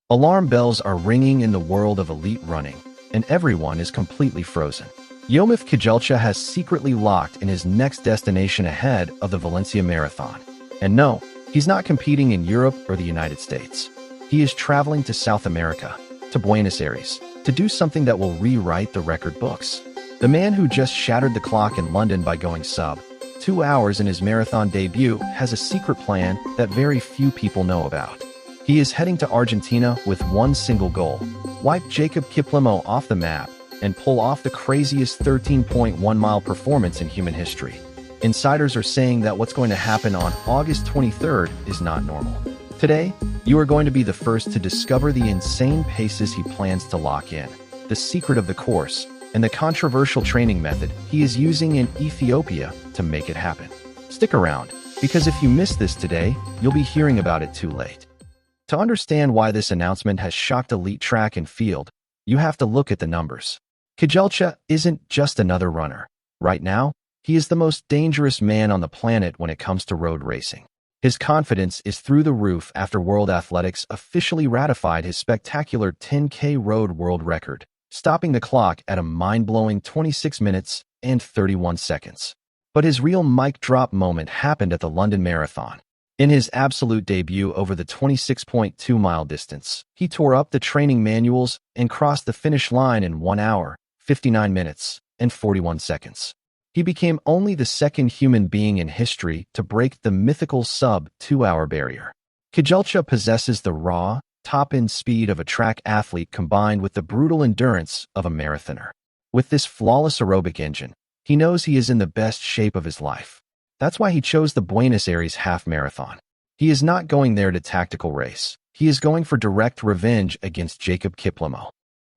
Alarm bells are ringing in the world of elite running, and everyone is completely frozen. Yomif Kejelcha has secretly locked in his next destination ahead of the Valencia Marathon. And no, he's not competing in Europe or the United States. He is traveling to South America, to Buenos Aires, to do something that will rewrite the record books. The man who just shattered the clock in London by going sub 2 hours in his marathon debut has a secret plan that very few people know about. He is heading to Argentina with one single goal: wipe Jacob Kiplimo off the map and pull off the craziest 13.1-mile performance in human history. Insiders are saying that what's going to happen on August 23rd is not normal. Today, you are going to be the first to discover the insane paces he plans to lock in, the secret of the course, and the controversial training method he is using in Ethiopia to make it happen. Stick around, because if you miss this today, you'll be hearing about it too late. To understand why this announcement has shocked elite track and field, you have to look at the numbers. Kejelcha isn't just another runner. Right now, he is the most dangerous man on the planet when it comes to road racing. His confidence is through the roof after World Athletics officially ratified his spectacular 10K road world record, stopping the clock at a mind-blowing 26 minutes and 31 seconds. But his real mic drop moment happened at the London Marathon. In his absolute debut over the 26.2-mile distance, he tore up the training manuals and crossed the finish line in 1 hour, 59 minutes, and 41 seconds. He became only the second human being in history to break the mythical sub-2-hour barrier. Kejelcha possesses the raw, top-end speed of a track athlete combined with the brutal endurance of a marathoner. With this flawless aerobic engine, he knows he is in the best shape of his life. That's why he chose the Buenos Aires half marathon. He is not going there to tactical race. He is going for direct revenge against Jacob Kiplimo.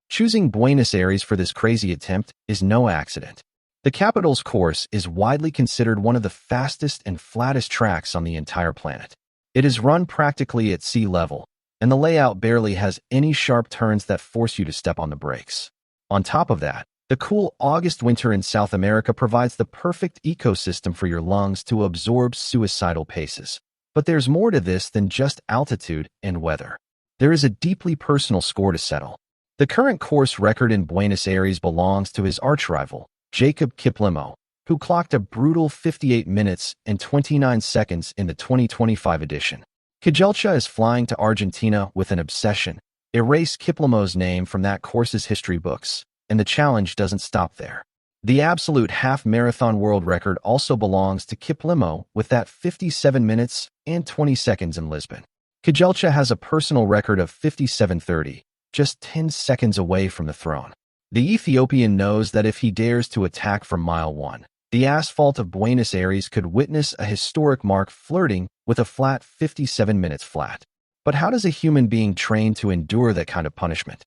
Choosing Buenos Aires for this crazy attempt is no accident. The capital's course is widely considered one of the fastest and flattest tracks on the entire planet. It is run practically at sea level, and the layout barely has any sharp turns that force you to step on the brakes. On top of that, the cool August winter in South America provides the perfect ecosystem for your lungs to absorb suicidal paces. But there's more to this than just altitude and weather. There is a deeply personal score to settle. The current course record in Buenos Aires belongs to his archrival, Jacob Kiplimo, who clocked a brutal 58 minutes and 29 seconds in the 2025 edition. Kejelcha is flying to Argentina with an obsession: erase Kiplimo's name from that course's history books. And the challenge doesn't stop there. The absolute half-marathon world record also belongs to Kiplimo with that 57 minutes and 20 seconds in Lisbon. Kejelcha has a personal record of 57:30, just 10 seconds away from the throne. The Ethiopian knows that if he dares to attack from mile 1, the asphalt of Buenos Aires could witness a historic mark flirting with a flat 57 minutes flat. But how does a human being train to endure that kind of punishment?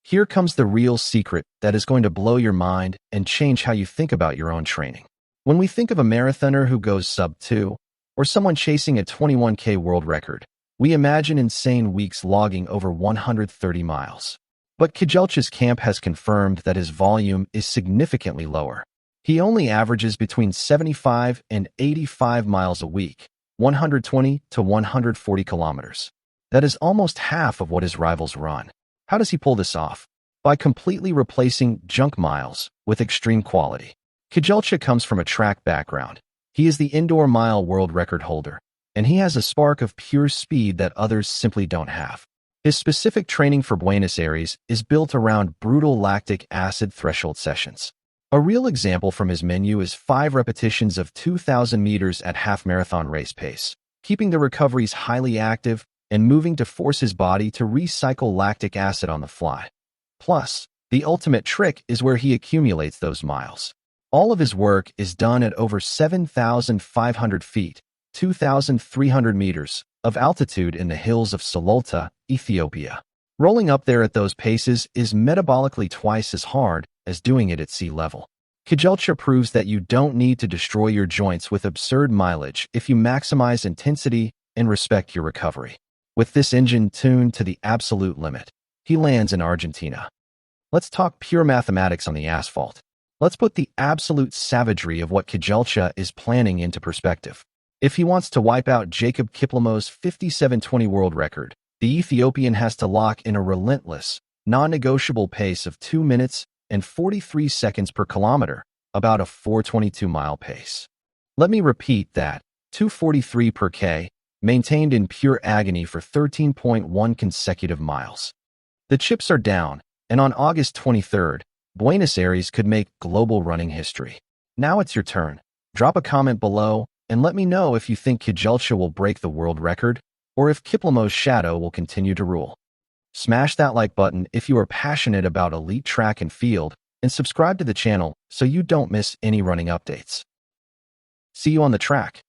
Here comes the real secret that is going to blow your mind and change how you think about your own training. When we think of a marathoner who goes sub-2, or someone chasing a 21K world record, we imagine insane weeks logging over 130 miles. But Kejelcha's camp has confirmed that his volume is significantly lower. He only averages between 75 and 85 miles a week, 120 to 140 kilometers. That is almost half of what his rivals run. How does he pull this off? By completely replacing junk miles with extreme quality. Kejelcha comes from a track background. He is the indoor mile world record holder, and he has a spark of pure speed that others simply don't have. His specific training for Buenos Aires is built around brutal lactic acid threshold sessions. A real example from his menu is 5 repetitions of 2,000 meters at half-marathon race pace, keeping the recoveries highly active and moving to force his body to recycle lactic acid on the fly. Plus, the ultimate trick is where he accumulates those miles. All of his work is done at over 7,500 feet, 2,300 meters, of altitude in the hills of Sololta, Ethiopia. Rolling up there at those paces is metabolically twice as hard as doing it at sea level. Kejelcha proves that you don't need to destroy your joints with absurd mileage if you maximize intensity and respect your recovery. With this engine tuned to the absolute limit, he lands in Argentina. Let's talk pure mathematics on the asphalt. Let's put the absolute savagery of what Kejelcha is planning into perspective. If he wants to wipe out Jacob Kiplimo's 57:20 world record, The Ethiopian has to lock in a relentless, non-negotiable pace of 2 minutes and 43 seconds per kilometer, about a 422-mile pace. Let me repeat that, 243 per K, maintained in pure agony for 13.1 consecutive miles. The chips are down, and on August 23rd, Buenos Aires could make global running history. Now it's your turn. Drop a comment below and let me know if you think Kejelcha will break the world record or if Kiplimo's shadow will continue to rule. Smash that like button if you are passionate about elite track and field, and subscribe to the channel so you don't miss any running updates. See you on the track.